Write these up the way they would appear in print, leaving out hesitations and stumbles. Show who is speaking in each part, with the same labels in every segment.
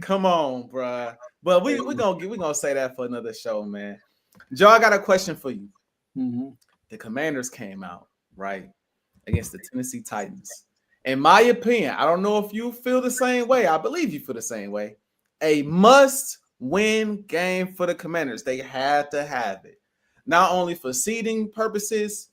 Speaker 1: Come on, bruh. But we gonna say that for another show, man. Joe, I got a question for you.
Speaker 2: Mm-hmm.
Speaker 1: The Commanders came out right against the Tennessee Titans. In my opinion, I don't know if you feel the same way. I believe you feel the same way. A must-win game for the Commanders. They had to have it, not only for seeding purposes,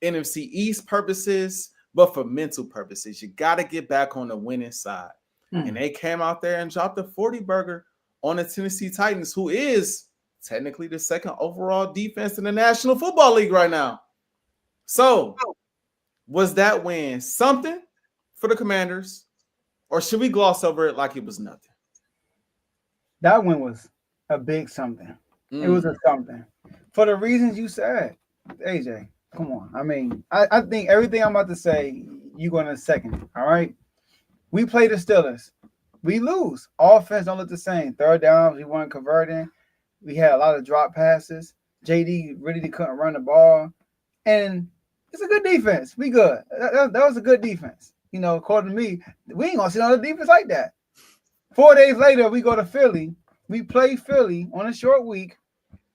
Speaker 1: NFC East purposes, but for mental purposes. You got to get back on the winning side. And
Speaker 2: Mm.
Speaker 1: they came out there and dropped a 40 burger on the Tennessee Titans, who is technically the second overall defense in the National Football League right now. So, was that win something for the Commanders, or should we gloss over it like it was nothing?
Speaker 2: That one was a big something. It was a
Speaker 1: Mm,
Speaker 2: something for the reasons you said, AJ. Come on. I mean, I think everything I'm about to say, you're going to second it. All right. We play the Steelers. We lose. Offense don't look the same. Third downs, we weren't converting. We had a lot of drop passes. JD really couldn't run the ball. And it's a good defense. We good. That was a good defense. You know, according to me, we ain't going to see another defense like that. 4 days later, we go to Philly. We play Philly on a short week.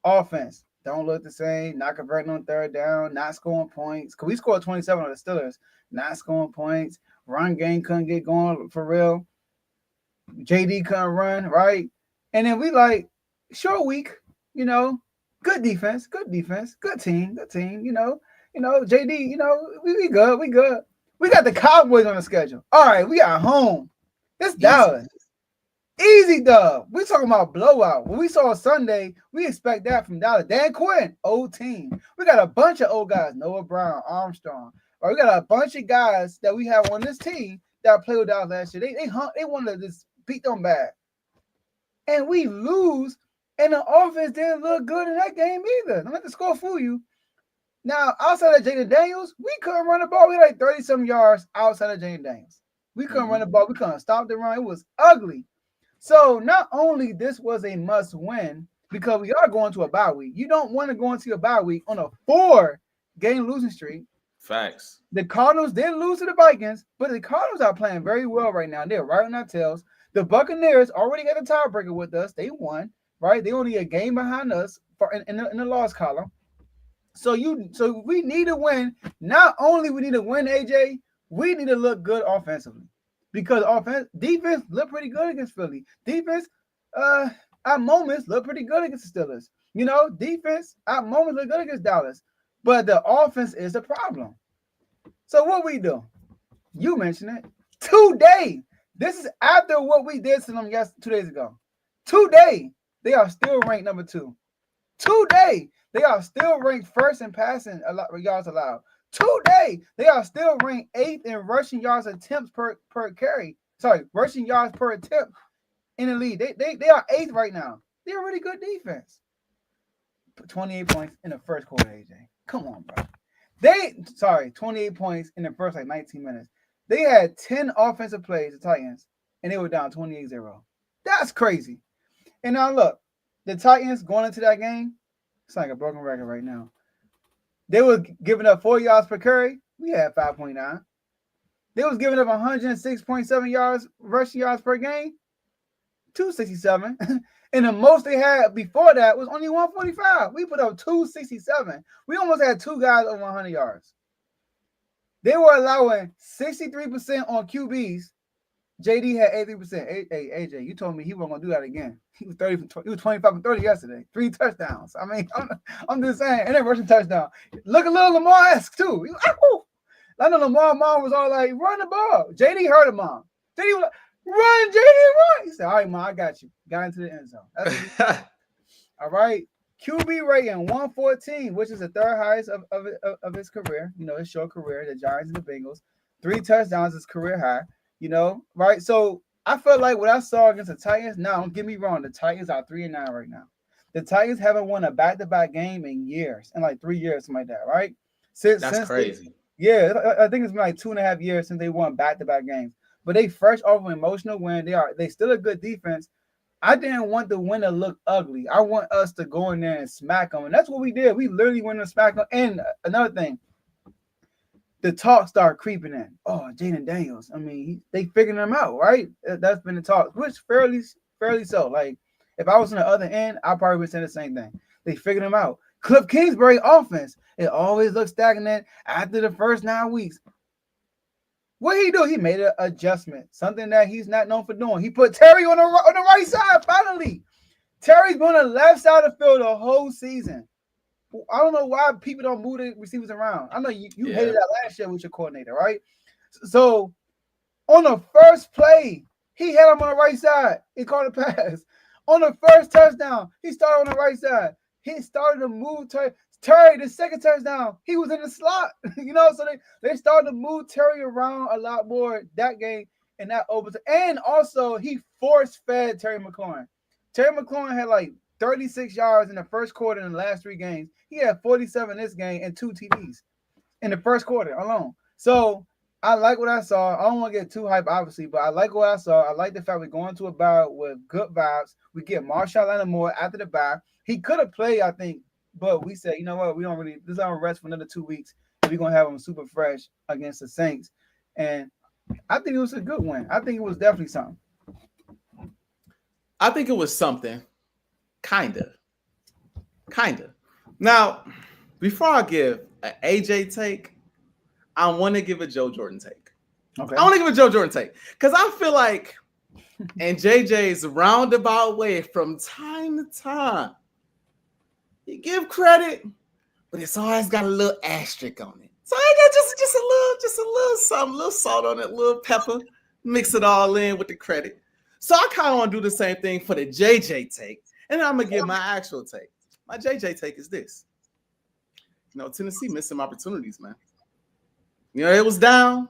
Speaker 2: Offense don't look the same. Not converting on third down. Not scoring points. Because we scored 27 on the Steelers. Not scoring points. Run game couldn't get going for real. JD couldn't run, right? And then we like, short week, you know, good defense, good team, JD, we good, we good. We got the Cowboys on the schedule. All right, we are home. It's
Speaker 1: easy.
Speaker 2: Dallas. Easy dub. We talking about blowout. When we saw Sunday, we expect that from Dallas. Dan Quinn, old team. We got a bunch of old guys. Noah Brown, Armstrong. Or we got a bunch of guys that we have on this team that played with Dallas last year. They wanted to just beat them bad. And we lose. And the offense didn't look good in that game either. Don't let the score fool you. Now, outside of Jaden Daniels, we couldn't run the ball. We had like 30-some yards outside of Jaden Daniels. We couldn't run the ball. We couldn't stop the run. It was ugly. So not only this was a must win because we are going to a bye week. You don't want to go into a bye week on a 4-game losing streak.
Speaker 1: Facts.
Speaker 2: The Cardinals did lose to the Vikings, but the Cardinals are playing very well right now. They're right on our tails. The Buccaneers already got a tiebreaker with us. They won, right? They only a game behind us in the loss column. So we need to win. Not only we need to win, AJ, we need to look good offensively. Because defense looked pretty good against Philly. Defense, at moments, looked pretty good against the Steelers. Defense at moments looked good against Dallas. But the offense is the problem. So what we do? You mentioned it. Today, this is after what we did to them 2 days ago. Today, they are still ranked number 2. Today, they are still ranked first in passing yards allowed. Today, they are still ranked 8th in rushing yards attempts per carry. Sorry, rushing yards per attempt in the league. They are 8th right now. They're a really good defense. 28 points in the first quarter, AJ. Come on, bro. 28 points in the first 19 minutes. They had 10 offensive plays, the Titans, and they were down 28-0. That's crazy. And now look, the Titans going into that game, it's like a broken record right now. They were giving up 4 yards per carry. We had 5.9. They was giving up 106.7 yards, rushing yards per game. 267. And the most they had before that was only 145. We put up 267. We almost had 2 guys over 100 yards. They were allowing 63% on QBs. JD had 83%. Hey, AJ, you told me he wasn't going to do that again. He was 25 from 30 yesterday. 3 touchdowns. I mean, I'm just saying. And then rushing touchdown. Look a little Lamar-esque, too. I know Lamar mom was all like, run the ball. JD heard him, mom. JD was like, run, JD, run. He said, all right, mom, I got you. Got into the end zone. That's all right. QB rating 114, which is the third highest of his career. His short career, the Giants and the Bengals. 3 touchdowns is career high. Right? So I felt like what I saw against the Titans. Now, don't get me wrong. The Titans are 3-9 right now. The Titans haven't won a back-to-back game in years, in like 3 years, something like that, right?
Speaker 1: That's crazy.
Speaker 2: I think it's been like 2.5 years since they won back-to-back games. But they fresh off an emotional win. They still a good defense. I didn't want the win to look ugly. I want us to go in there and smack them. And that's what we did. We literally went and smack them. And another thing, the talk started creeping in. Oh, Jaden Daniels. I mean, they figuring him out, right? That's been the talk, which fairly fairly so. Like, if I was on the other end, I probably would say the same thing. They figured him out. Cliff Kingsbury offense, it always looks stagnant after the first 9 weeks. What he do? He made an adjustment, something that he's not known for doing. He put Terry on the right side. Finally, Terry's been on the left side of the field the whole season. I don't know why people don't move the receivers around. I know you hated that last year with your coordinator, right? So on the first play, he had him on the right side. He caught a pass. On the first touchdown, he started on the right side. He started to move Terry, the second touchdown, he was in the slot. So they started to move Terry around a lot more that game and that overtime. And also, he force-fed Terry McLaurin. Terry McLaurin had like 36 yards in the first quarter in the last 3 games. He had 47 this game and 2 TDs in the first quarter alone. So I like what I saw. I don't want to get too hyped, obviously, but I like what I saw. I like the fact we're going to a bye with good vibes. We get Marshawn Lattimore after the bye. He could have played, I think, but we said, you know what, we don't really, this is our rest for another 2 weeks. We're going to have him super fresh against the Saints. And I think it was a good win. I think it was definitely something.
Speaker 1: I think it was something. Kind of. Now, before I give an AJ take, I want to give a Joe Jordan take.
Speaker 2: Okay.
Speaker 1: I want to give a Joe Jordan take because I feel like in JJ's roundabout way from time to time, you give credit, but it's always got a little asterisk on it. So I got just a little something, a little salt on it, a little pepper, mix it all in with the credit. So I kind of want to do the same thing for the JJ take, and then I'm gonna give my actual take. My JJ take is this. Tennessee missed some opportunities, man. It was down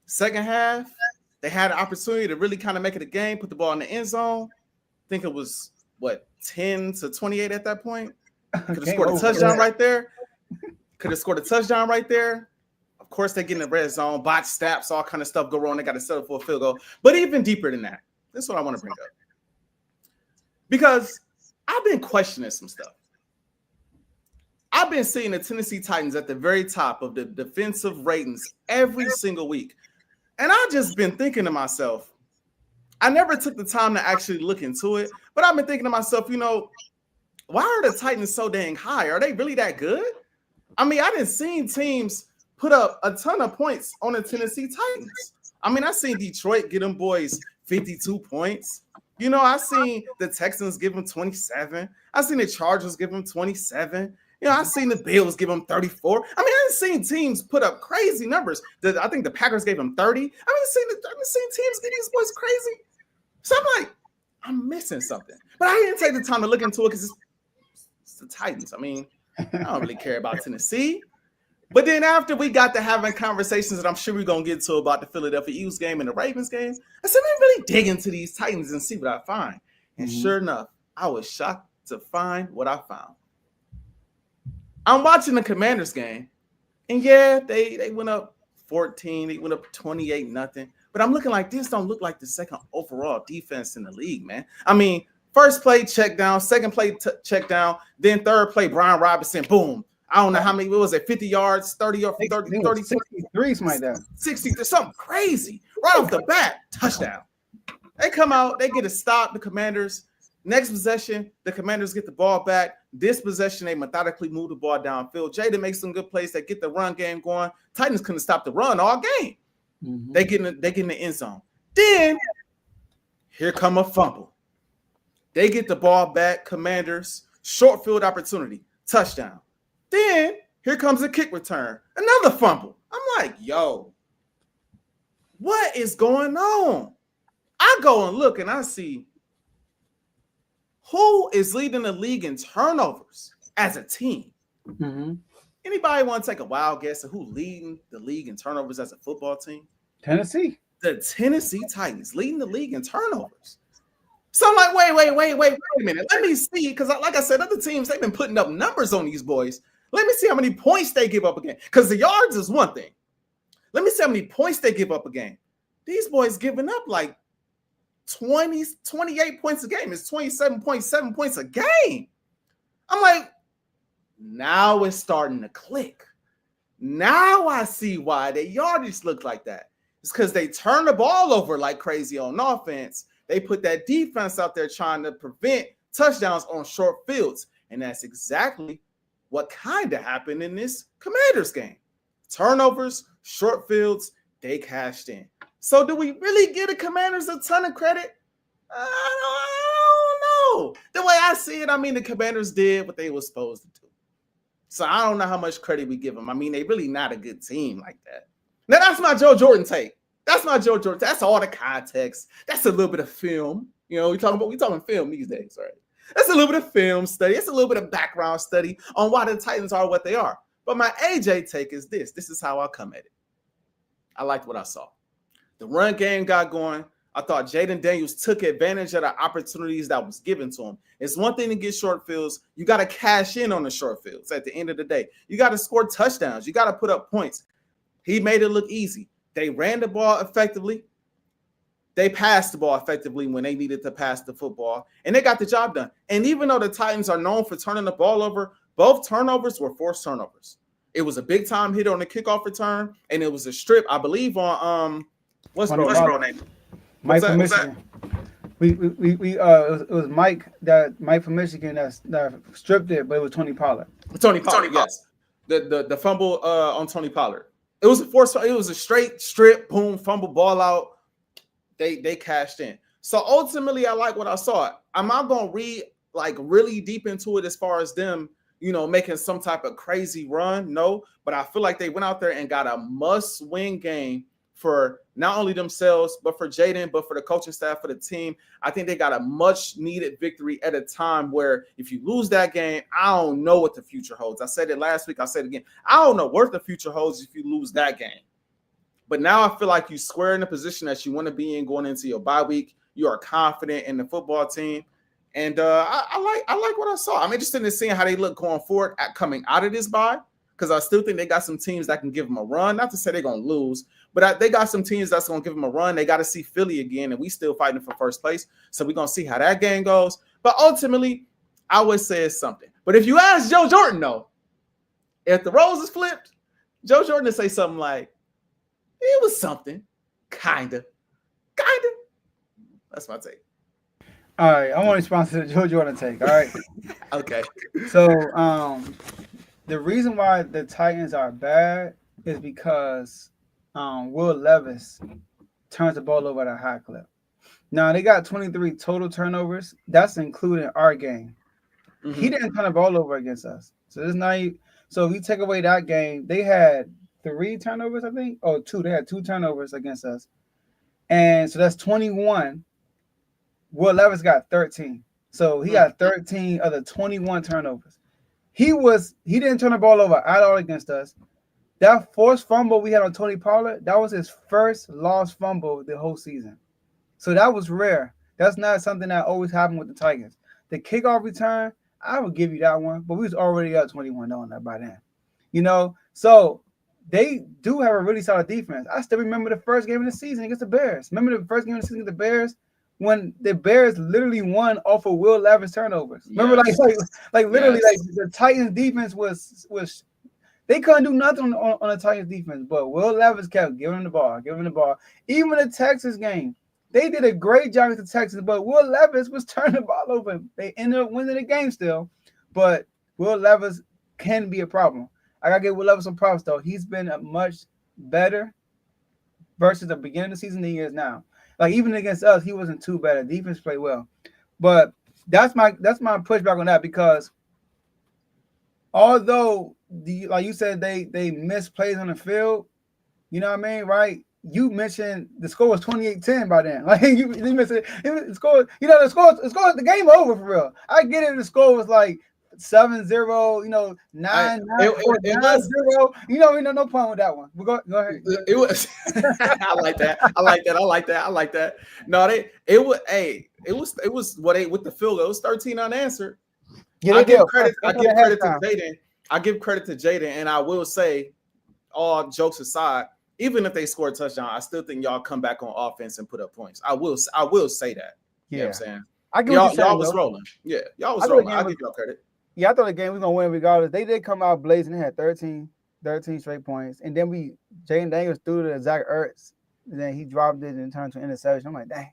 Speaker 1: second half. They had an opportunity to really kind of make it a game, put the ball in the end zone. I think it was 10-28 at that point. Could have scored a touchdown right there. Of course, they get in the red zone, botch snaps, all kind of stuff go wrong. They got to settle for a field goal. But even deeper than that, this is what I want to bring up. Because I've been questioning some stuff. I've been seeing the Tennessee Titans at the very top of the defensive ratings every single week. And I've just been thinking to myself, I never took the time to actually look into it, but I've been thinking to myself, why are the Titans so dang high? Are they really that good? I mean, I didn't see teams put up a ton of points on the Tennessee Titans. I mean, I seen Detroit get them boys 52 points. I seen the Texans give them 27. I seen the Chargers give them 27. I seen the Bills give them 34. I mean, I didn't seen teams put up crazy numbers. I think the Packers gave them 30. I mean, I've seen teams get these boys crazy. So I'm like, I'm missing something. But I didn't take the time to look into it because it's the Titans. I mean, I don't really care about Tennessee. But then after we got to having conversations that I'm sure we're going to get to about the Philadelphia Eagles game and the Ravens game, I said, let me really dig into these Titans and see what I find. And sure enough, I was shocked to find what I found. I'm watching the Commanders game, and yeah, they went up 14. They went up 28-0. But I'm looking like this don't look like the second overall defense in the league, man. I mean, first play, check down. Second play, check down. Then third play, Brian Robinson, boom. I don't know how many, what was it, 50 yards, 30 or 30,
Speaker 2: 63, something like that.
Speaker 1: 60, something crazy. Right off the bat, touchdown. They come out, they get a stop, the Commanders. Next possession, the Commanders get the ball back. This possession, they methodically move the ball downfield. Jada makes some good plays. They get the run game going. Titans couldn't stop the run all game. They get in the end zone. Then, here come a fumble. They get the ball back. Commanders, short field opportunity, touchdown. Then, here comes a kick return. Another fumble. I'm like, yo, what is going on? I go and look, and I see who is leading the league in turnovers as a team. Anybody want to take a wild guess at who leading the league in turnovers as a football team?
Speaker 2: Tennessee.
Speaker 1: The Tennessee Titans leading the league in turnovers. So I'm like, wait a minute. Let me see, because like I said, other teams, they've been putting up numbers on these boys. Let me see how many points they give up a game. Because the yards is one thing. Let me see how many points they give up a game. These boys giving up like 28 points a game. It's 27.7 points a game. I'm like, now it's starting to click. Now I see why their yardage look like that. It's because they turn the ball over like crazy on offense. they put that defense out there trying to prevent touchdowns on short fields. And that's exactly what kind of happened in this Commanders game. Turnovers, short fields, they cashed in. So do we really give the Commanders a ton of credit? I don't know. The way I see it, I mean, the Commanders did what they were supposed to do. So I don't know how much credit we give them. I mean, they really not a good team like that. Now, that's my Joe Jordan take. That's my Joe Jordan. That's all the context. That's a little bit of film. You know, we talking film these days, right? That's a little bit of film study. It's a little bit of background study on why the Titans are what they are. But my AJ take is this. This is how I come at it. I liked what I saw. The run game got going. I thought Jaden Daniels took advantage of the opportunities that was given to him. It's one thing to get short fields. You got to cash in on the short fields at the end of the day. You got to score touchdowns. You got to put up points. He made it look easy. They ran the ball effectively. They passed the ball effectively when they needed to pass the football, and they got the job done. And even though the Titans are known for turning the ball over, both turnovers were forced turnovers. It was a big time hit on the kickoff return, and it was a strip, I believe, on what's bro name?
Speaker 2: Mike from Michigan. It was Mike from Michigan that stripped it, but it was Tony Pollard.
Speaker 1: Tony Pollard, yes. The fumble on Tony Pollard. It was a forced. It was a straight strip, boom, fumble, ball out. They cashed in. So ultimately, I like what I saw. I'm not gonna read like really deep into it as far as them, you know, making some type of crazy run. No, but I feel like they went out there and got a must-win game for not only themselves, but for Jaden, but for the coaching staff, for the team. I think they got a much-needed victory at a time where if you lose that game, I don't know what the future holds. I said it last week. I said it again. I don't know what the future holds if you lose that game. But now I feel like you square in the position that you want to be in going into your bye week. You are confident in the football team. And I like what I saw. I'm interested in seeing how they look going forward at coming out of this bye, because I still think they got some teams that can give them a run. Not to say they're going to lose, but they got some teams that's going to give them a run. They got to see Philly again, and we still fighting for first place. So we're going to see how that game goes. But ultimately, I would say it's something. But if you ask Joe Jordan, though, if the roles is flipped, Joe Jordan would say something like, it was something, kind of. That's my take.
Speaker 2: All right, I want to respond to the Joe Jordan take. All right.
Speaker 1: Okay.
Speaker 2: So, the reason why the Titans are bad is because Will Levis turns the ball over at a high clip. Now, they got 23 total turnovers. That's including our game. Mm-hmm. He didn't turn the ball over against us. So, it's not. So, if you take away that game, they had 3 turnovers, I think. Oh, 2. They had 2 turnovers against us. And so, that's 21. Will Levis got 13. So, he got 13 of the 21 turnovers. He didn't turn the ball over at all against us. That forced fumble we had on Tony Pollard, that was his first lost fumble the whole season. So that was rare. That's not something that always happened with the Tigers. The kickoff return, I would give you that one, but we was already up 21 on that by then. You know, so they do have a really solid defense. I still remember the first game of the season against the Bears. Remember the first game of the season against the Bears? When the Bears literally won off of Will Levis turnovers. Remember, like literally, like the Titans defense was they couldn't do nothing on the Titans defense, but Will Levis kept giving them the ball. Even the Texas game, they did a great job with the Texans, but Will Levis was turning the ball over. They ended up winning the game still, but Will Levis can be a problem. I gotta give Will Levis some props though. He's been a much better versus the beginning of the season than he is now. Like even against us, he wasn't too bad. The defense played well, but that's my pushback on that, because although like you said, they missed plays on the field, you know what I mean, right? You mentioned the score was 28-10 by then. Like you mentioned the score, the game over for real. I get it. The score was like 7-0, 9-0. No problem with that one. But go ahead.
Speaker 1: It was. I like that. No, it was with the field goal. It was 13 unanswered.
Speaker 2: Yeah,
Speaker 1: I give credit to Jaden. I give credit to Jaden, and I will say, all jokes aside, even if they score a touchdown, I still think y'all come back on offense and put up points. I will say that.
Speaker 2: Yeah.
Speaker 1: You know what I'm saying?
Speaker 2: Y'all
Speaker 1: was rolling. Yeah, y'all was rolling. I'll give y'all credit.
Speaker 2: Yeah, I thought the game was gonna win regardless. They did come out blazing. They had 13 straight points, and then Jaden Daniels threw to Zach Ertz, and then he dropped it and turned to an interception. I'm like, dang,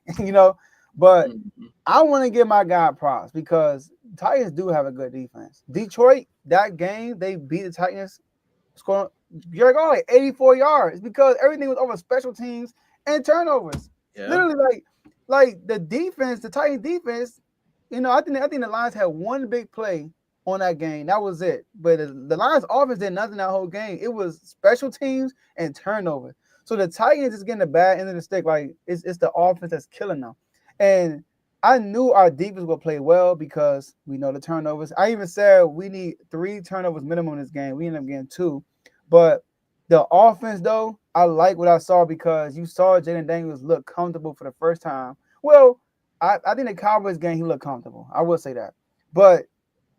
Speaker 2: But
Speaker 1: Mhm.
Speaker 2: I want to give my guy props because Titans do have a good defense. Detroit, that game, they beat the Titans, scoring you're going like 84 yards because everything was over special teams and turnovers.
Speaker 1: Yeah.
Speaker 2: Literally, like the defense, the Titans defense, I think the Lions had one big play on that game. That was it. But the Lions offense did nothing that whole game. It was special teams and turnovers. So the Titans is getting the bad end of the stick. Like it's the offense that's killing them. And I knew our defense would play well because we know the turnovers. I even said we need 3 turnovers minimum in this game. We ended up getting 2. But the offense, though, I like what I saw because you saw Jaden Daniels look comfortable for the first time. Well, I think the Cowboys game, he looked comfortable. I will say that. But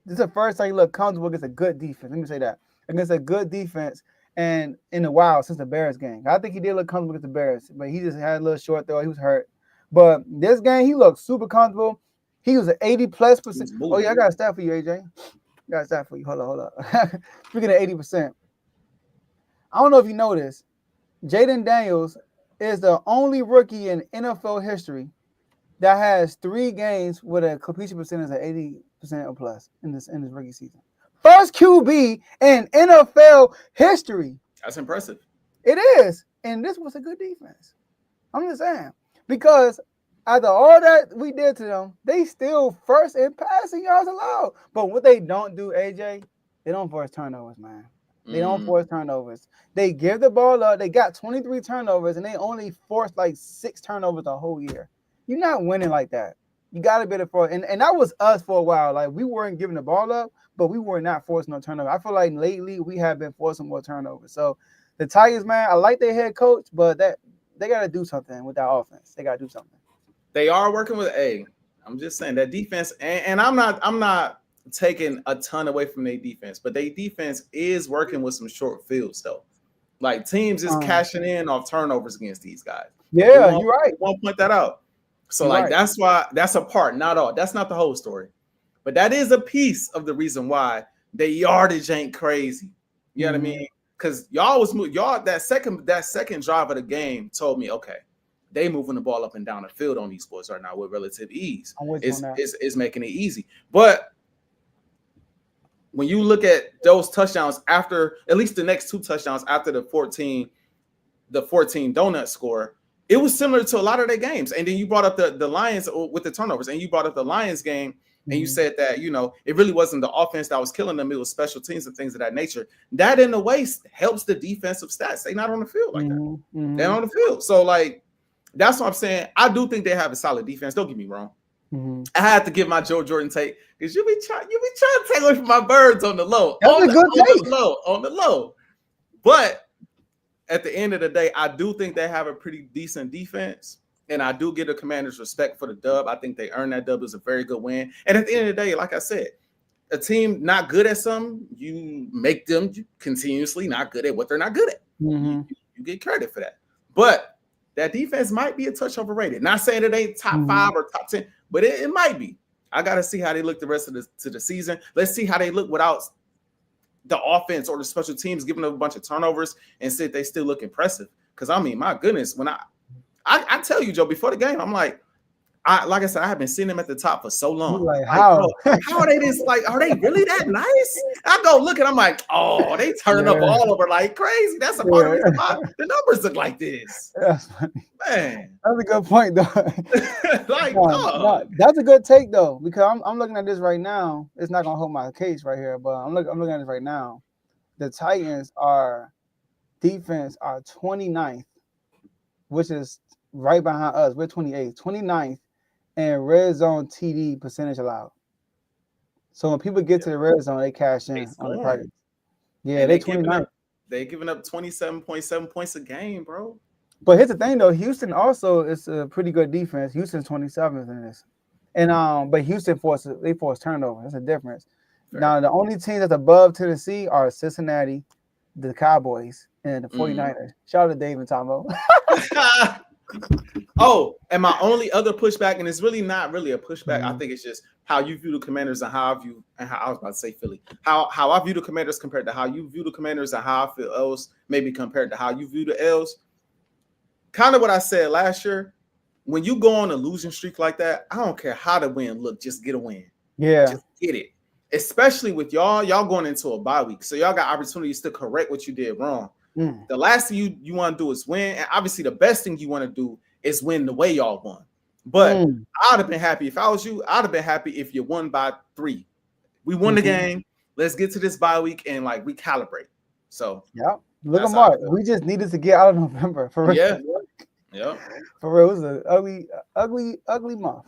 Speaker 2: this is the first time he looked comfortable against a good defense. Let me say that. Against a good defense and in a while since the Bears game. I think he did look comfortable against the Bears, but he just had a little short throw. He was hurt. But this game, he looked super comfortable. He was an 80+%.
Speaker 1: He's
Speaker 2: Oh, yeah, I
Speaker 1: moving.
Speaker 2: got a stat for you, AJ. I got a stat for you. Hold up. Speaking of 80%, I don't know if you know this. Jaden Daniels is the only rookie in NFL history that has 3 games with a completion percentage of 80% or plus in this rookie season. First QB in NFL history.
Speaker 1: That's impressive.
Speaker 2: It is. And this was a good defense. I'm just saying. Because after all that we did to them, they still first in passing yards allowed. But what they don't do, AJ, they don't force turnovers, man. They don't
Speaker 1: Mm.
Speaker 2: force turnovers. They give the ball up. They got 23 turnovers, and they only forced like 6 turnovers the whole year. You're not winning like that. You got to be able to force. And that was us for a while. Like, we weren't giving the ball up, but we were not forcing no turnover. I feel like lately we have been forcing more turnovers. So the Tigers, man, I like their head coach, but that they got to do something with that offense. They got to do something.
Speaker 1: They are working with A. I'm just saying that defense, and I'm not taking a ton away from their defense, but their defense is working with some short fields though. Like teams is
Speaker 2: Um,
Speaker 1: cashing in off turnovers against these guys. We
Speaker 2: yeah,
Speaker 1: won't,
Speaker 2: you're right.
Speaker 1: we won't point that out. So
Speaker 2: You're
Speaker 1: like
Speaker 2: right.
Speaker 1: that's why that's a part, not all. That's not the whole story, but that is a piece of the reason why their yardage ain't crazy. You know what I
Speaker 2: Mm-hmm.
Speaker 1: mean? Because y'all was y'all that second drive of the game told me okay, they moving the ball up and down the field on these boys right now with relative ease.
Speaker 2: I'm with you on
Speaker 1: Is
Speaker 2: that.
Speaker 1: is making it easy, but when you look at those touchdowns after at least the next 2 touchdowns after the 14 donut score, it was similar to a lot of their games. And then you brought up the Lions with the turnovers, and you brought up the Lions game, and you
Speaker 2: Mm-hmm.
Speaker 1: said that it really wasn't the offense that was killing them; it was special teams and things of that nature. That in a way helps the defensive stats. They're not on the field like that.
Speaker 2: Mm-hmm.
Speaker 1: They're
Speaker 2: Mm-hmm.
Speaker 1: on the field, so like that's what I'm saying. I do think they have a solid defense. Don't get me wrong.
Speaker 2: Mm-hmm.
Speaker 1: I had to give my Joe Jordan take because you be trying to take away from my birds on the low,
Speaker 2: That's a good take.
Speaker 1: on the low. But at the end of the day, I do think they have a pretty decent defense, and I do give the Commanders respect for the dub. I think they earned that dub. It was a very good win. And at the end of the day, like I said, a team not good at something, you make them continuously not good at what they're not good at.
Speaker 2: Mm-hmm.
Speaker 1: You get credit for that. But that defense might be a touch overrated. Not saying it ain't top
Speaker 2: Mm-hmm.
Speaker 1: 5 or top 10, but it might be. I got to see how they look the rest of the season. Let's see how they look without the offense or the special teams giving them a bunch of turnovers and see if they still look impressive. Because I mean, my goodness, when I tell you, Joe, before the game, I'm like I said, I have been seeing them at the top for so
Speaker 2: You're
Speaker 1: long.
Speaker 2: like,
Speaker 1: Like,
Speaker 2: how?
Speaker 1: bro, how are they this? Like, are they really that nice? I go look and I'm like, oh, they turning up
Speaker 2: Yeah.
Speaker 1: all over like crazy. That's a part of the
Speaker 2: Yeah.
Speaker 1: reason why the numbers look like this,
Speaker 2: That's funny.
Speaker 1: man.
Speaker 2: That's a good point, though.
Speaker 1: Like,
Speaker 2: No,
Speaker 1: dog.
Speaker 2: that's a good take though, because I'm looking at this right now. It's not gonna hold my case right here, but I'm looking at this right now. The Titans are defense are 29th, which is right behind us. We're 28th, 29th, and red zone TD percentage allowed. So when people get to the red zone, they cash
Speaker 1: They
Speaker 2: in on the
Speaker 1: scoring.
Speaker 2: Titans. Yeah,
Speaker 1: And
Speaker 2: they
Speaker 1: they giving
Speaker 2: 29th.
Speaker 1: up, they giving up 27.7 points a game, bro.
Speaker 2: But here's the thing though, Houston also is a pretty good defense. Houston's 27th in this. And but Houston force turnover. That's a difference.
Speaker 1: Fair.
Speaker 2: Now the only team that's above Tennessee are Cincinnati, the Cowboys, and the 49ers. Shout out to Dave and Tomo.
Speaker 1: Oh, and my only other pushback, and it's really not really a pushback. I
Speaker 2: Mhm.
Speaker 1: think it's just how you view the Commanders and how I was about to say Philly. How I view the Commanders compared to how you view the Commanders and how I feel else maybe compared to how you view the L's. Kind of what I said last year. when you go on a losing streak like that, I don't care how the win look, just get a win.
Speaker 2: Yeah.
Speaker 1: Just get it. Especially with y'all going into a bye week. So y'all got opportunities to correct what you did wrong. The last thing you want to do is win. And obviously the best thing you want to do is win the way y'all won. But I'd have been happy if I was you. I'd have been happy if you won by 3. We won the game. Let's get to this bye week and like recalibrate. So
Speaker 2: yeah, look at Mark. We just needed to get out of November for real.
Speaker 1: Yeah.
Speaker 2: For real, it was an ugly month.